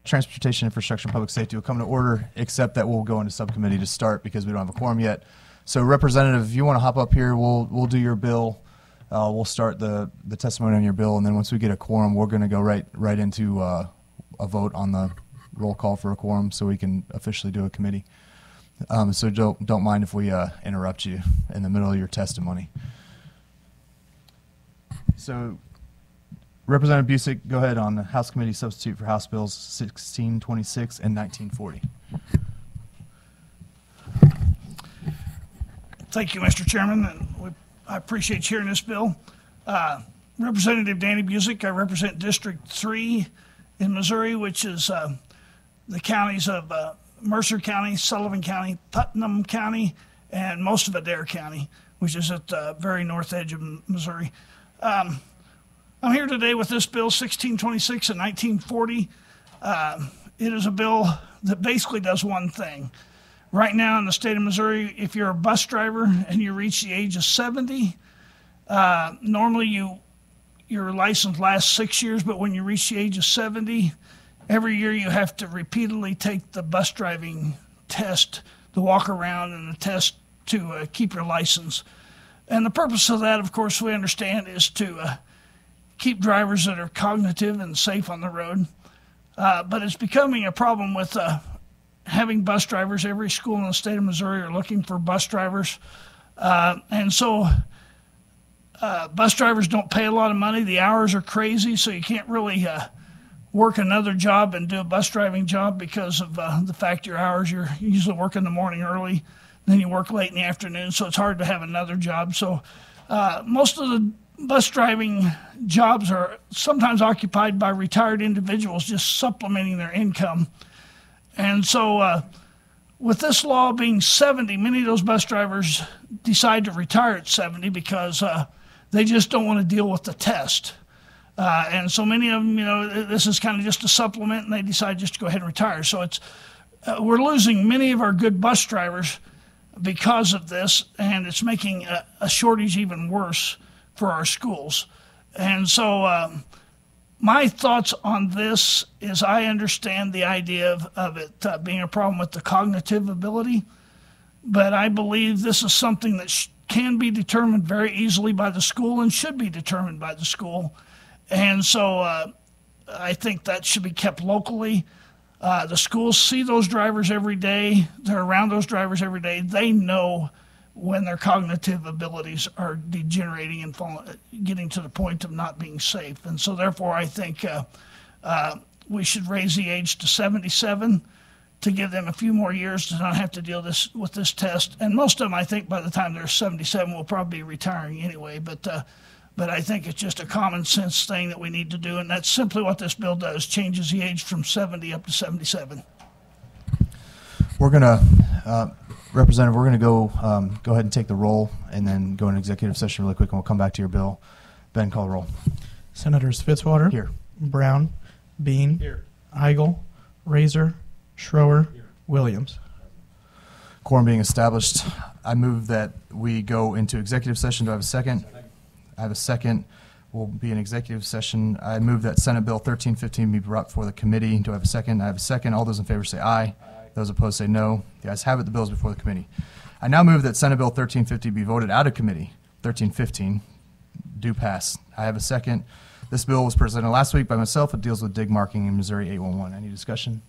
Transportation, Infrastructure, and Public Safety will come to order, except that we'll go into subcommittee to start because we don't have a quorum yet. So, Representative, if you want to hop up here, we'll do your bill. We'll start the testimony on your bill, and then once we get a quorum, we're going to go right into a vote on the roll call for a quorum, so we can officially do a committee. So don't mind if we interrupt you in the middle of your testimony. So, Representative Busick, go ahead on the House Committee substitute for House Bills 1626 and 1940. Thank you, Mr. Chairman. And I appreciate sharing this bill. Representative Danny Busick, I represent District 3 in Missouri, which is the counties of Mercer County, Sullivan County, Putnam County, and most of Adair County, which is at the very north edge of Missouri. I'm here today with this bill, 1626 and 1940. It is a bill that basically does one thing. Right now in the state of Missouri, if you're a bus driver and you reach the age of 70, normally your license lasts 6 years, but when you reach the age of 70, every year you have to repeatedly take the bus driving test, the walk around, and the test to keep your license. And the purpose of that, of course, we understand, is to keep drivers that are cognitive and safe on the road. But it's becoming a problem with having bus drivers. Every school in the state of Missouri are looking for bus drivers. And so bus drivers don't pay a lot of money. The hours are crazy, so you can't really work another job and do a bus driving job because of the fact your hours, you usually work in the morning early, then you work late in the afternoon, so it's hard to have another job. So most of the bus driving jobs are sometimes occupied by retired individuals just supplementing their income. And so with this law being 70, many of those bus drivers decide to retire at 70 because they just don't want to deal with the test. And so many of them, this is kind of just a supplement, and they decide just to go ahead and retire. So it's we're losing many of our good bus drivers because of this, and it's making a shortage even worse for our schools. And so my thoughts on this is I understand the idea of it being a problem with the cognitive ability, but I believe this is something that can be determined very easily by the school and should be determined by the school. And so I think that should be kept locally. The schools see those drivers every day. They're around those drivers every day. They know when their cognitive abilities are degenerating and getting to the point of not being safe. And so therefore I think we should raise the age to 77 to give them a few more years to not have to deal with this test. And most of them, I think, by the time they're 77 will probably be retiring anyway. But I think it's just a common sense thing that we need to do, and that's simply what this bill does, changes the age from 70 up to 77. We're going to, Representative, we're going to go ahead and take the roll and then go into executive session really quick, and we'll come back to your bill. Ben, call the roll. Senators Fitzwater. Here. Brown. Bean. Here. Eigel. Razor. Schroer. Here. Williams. Quorum being established, I move that we go into executive session. Do I have a second? I have a second. We'll be in executive session. I move that Senate Bill 1315 be brought before the committee. Do I have a second? I have a second. All those in favor say aye. Those opposed say no. The ayes have it. The bill is before the committee. I now move that Senate Bill 1350 be voted out of committee. 1315 do pass. I have a second. This bill was presented last week by myself. It deals with dig marking in Missouri 811. Any discussion?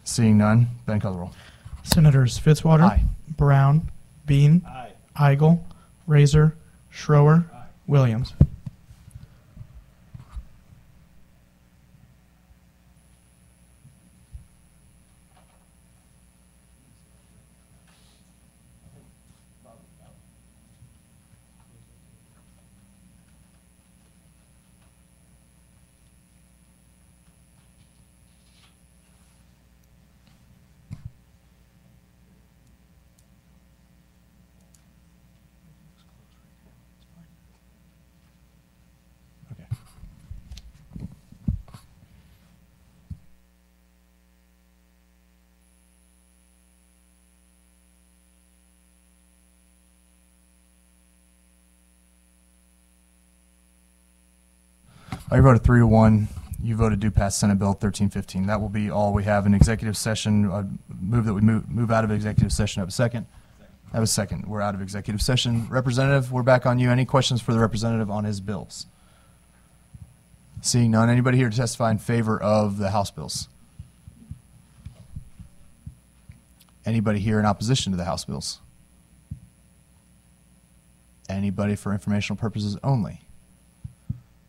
Seeing none, Ben, call the roll. Senators Fitzwater. Aye. Brown. Bean. Aye. Eigel. Razor. Schroer. Aye. Williams. Okay. I voted 3-1. You voted to pass Senate Bill 1315. That will be all we have in executive session. I move that we move out of executive session. I have a second. I have a second. We're out of executive session. Representative, we're back on you. Any questions for the representative on his bills? Seeing none. Anybody here to testify in favor of the House bills? Anybody here in opposition to the House bills? Anybody for informational purposes only?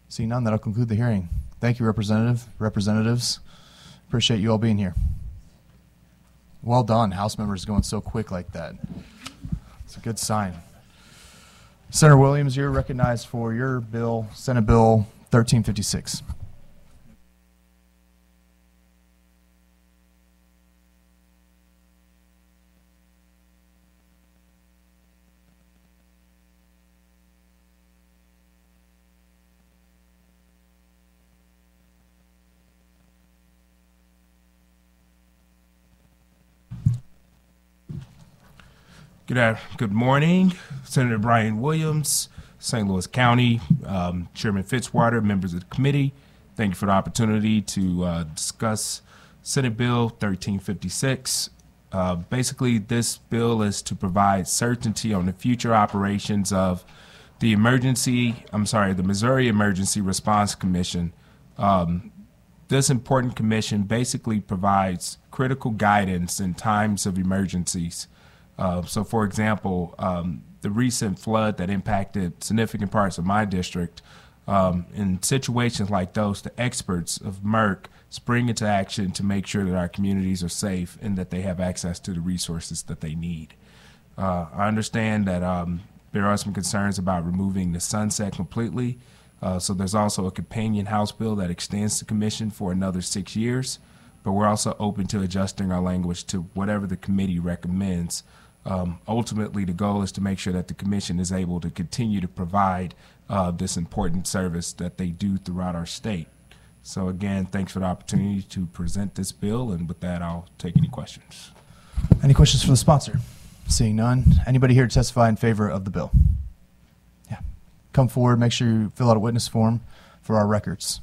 Seeing none, that'll conclude the hearing. Thank you, representatives. Appreciate you all being here. Well done. House members going so quick like that. It's a good sign. Senator Williams, you're recognized for your bill, Senate Bill 1356. Good morning, Senator Brian Williams, St. Louis County, Chairman Fitzwater, members of the committee. Thank you for the opportunity to discuss Senate Bill 1356. Basically, this bill is to provide certainty on the future operations of the Missouri Emergency Response Commission. This important commission basically provides critical guidance in times of emergencies. So, for example, the recent flood that impacted significant parts of my district, in situations like those, the experts of MERC spring into action to make sure that our communities are safe and that they have access to the resources that they need. I understand that there are some concerns about removing the sunset completely. So there's also a companion House bill that extends the commission for another 6 years, but we're also open to adjusting our language to whatever the committee recommends. Ultimately, the goal is to make sure that the commission is able to continue to provide this important service that they do throughout our state. So again, thanks for the opportunity to present this bill, and with that, I'll take any questions. Any questions for the sponsor? Seeing none. Anybody here to testify in favor of the bill? Yeah. Come forward, make sure you fill out a witness form for our records.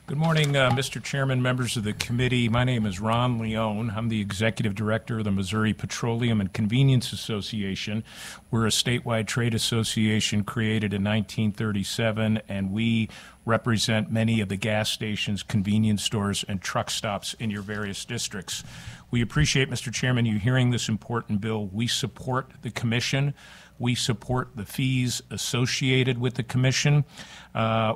Good morning, Mr. Chairman, members of the committee. My name is Ron Leone. I'm the Executive Director of the Missouri Petroleum and Convenience Association. We're a statewide trade association created in 1937, and we represent many of the gas stations, convenience stores, and truck stops in your various districts. We appreciate, Mr. Chairman, you hearing this important bill. We support the commission. We support the fees associated with the commission.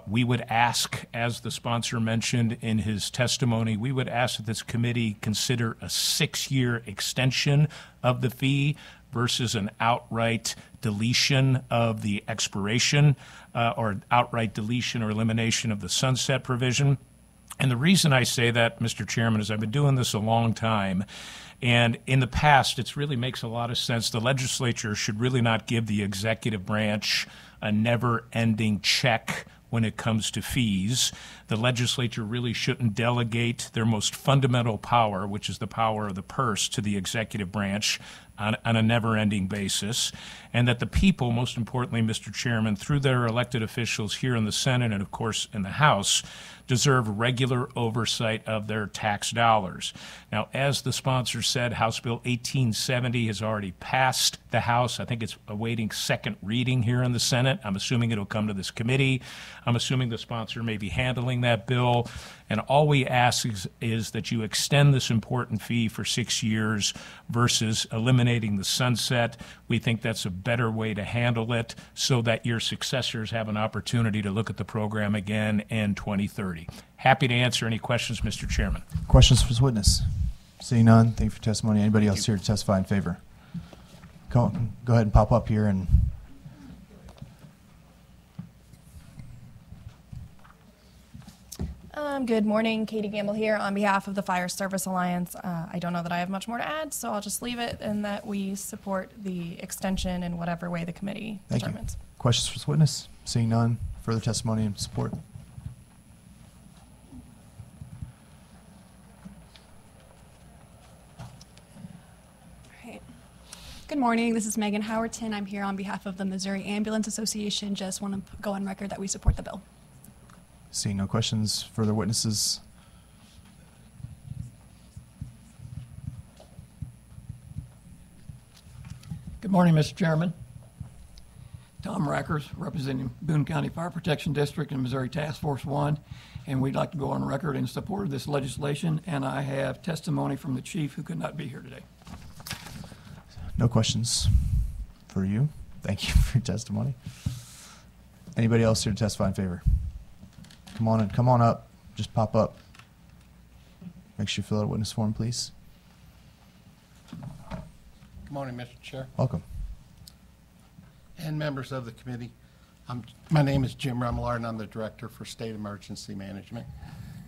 We would ask, as the sponsor mentioned in his testimony, we would ask that this committee consider a 6-year extension of the fee versus an outright deletion of the expiration or outright deletion or elimination of the sunset provision. And the reason I say that, Mr. Chairman, is I've been doing this a long time. And in the past, it really makes a lot of sense. The legislature should really not give the executive branch a never-ending check when it comes to fees. The legislature really shouldn't delegate their most fundamental power, which is the power of the purse, to the executive branch on a never-ending basis. And that the people, most importantly, Mr. Chairman, through their elected officials here in the Senate and, of course, in the House, deserve regular oversight of their tax dollars. Now, as the sponsor said, House Bill 1870 has already passed the House. I think it's awaiting second reading here in the Senate. I'm assuming it'll come to this committee. I'm assuming the sponsor may be handling that bill. And all we ask is that you extend this important fee for 6 years versus eliminating the sunset. We think that's a better way to handle it so that your successors have an opportunity to look at the program again in 2030. Happy to answer any questions, Mr. Chairman. Questions for this witness? Seeing none, thank you for testimony. Anybody else here to testify in favor? Go ahead and pop up here and Good morning, Katie Gamble here on behalf of the Fire Service Alliance. I don't know that I have much more to add, so I'll just leave it in that we support the extension in whatever way the committee determines. Thank you. Questions for this witness? Seeing none, further testimony and support. Good morning. This is Megan Howerton. I'm here on behalf of the Missouri Ambulance Association. Just want to go on record that we support the bill. Seeing no questions, further witnesses? Good morning, Mr. Chairman. Tom Rackers, representing Boone County Fire Protection District and Missouri Task Force 1, and we'd like to go on record in support of this legislation, and I have testimony from the chief who could not be here today. No questions for you. Thank you for your testimony. Anybody else here to testify in favor? Come on up. Just pop up. Make sure you fill out a witness form, please. Good morning, Mr. Chair Welcome. and members of the committee. My name is Jim Remillard, and I'm the Director for State Emergency Management.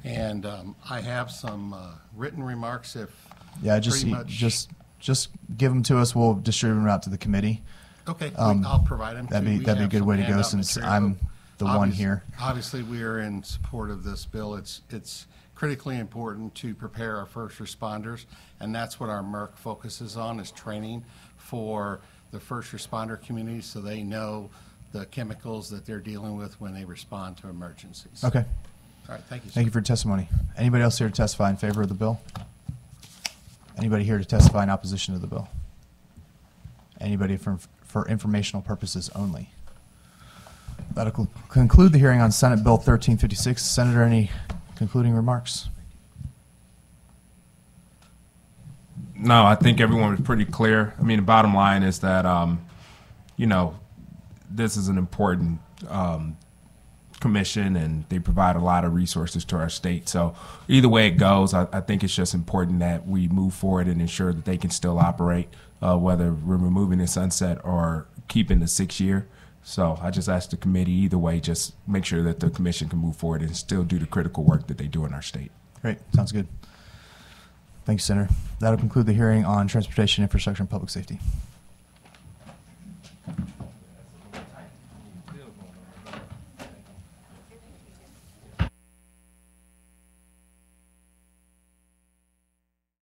And I have some written remarks. Yeah, just give them to us. We'll distribute them out to the committee. Okay, I'll provide them. That'd be a good way to go, since I'm the one here. Obviously, we are in support of this bill. It's critically important to prepare our first responders, and that's what our MERC focuses on, is training for the first responder community so they know the chemicals that they're dealing with when they respond to emergencies. Okay. All right, thank you, sir. Thank you for your testimony. Anybody else here to testify in favor of the bill? Anybody here to testify in opposition to the bill? Anybody for informational purposes only? That'll conclude the hearing on Senate Bill 1356. Senator, any concluding remarks? No, I think everyone was pretty clear. I mean, the bottom line is that, this is an important commission, and they provide a lot of resources to our state. So either way it goes, I think it's just important that we move forward and ensure that they can still operate, whether we're removing the sunset or keeping the 6-year. So I just ask the committee, either way, just make sure that the commission can move forward and still do the critical work that they do in our state. Great. Sounds good. Thank you, Senator. That'll conclude the hearing on transportation, infrastructure, and public safety.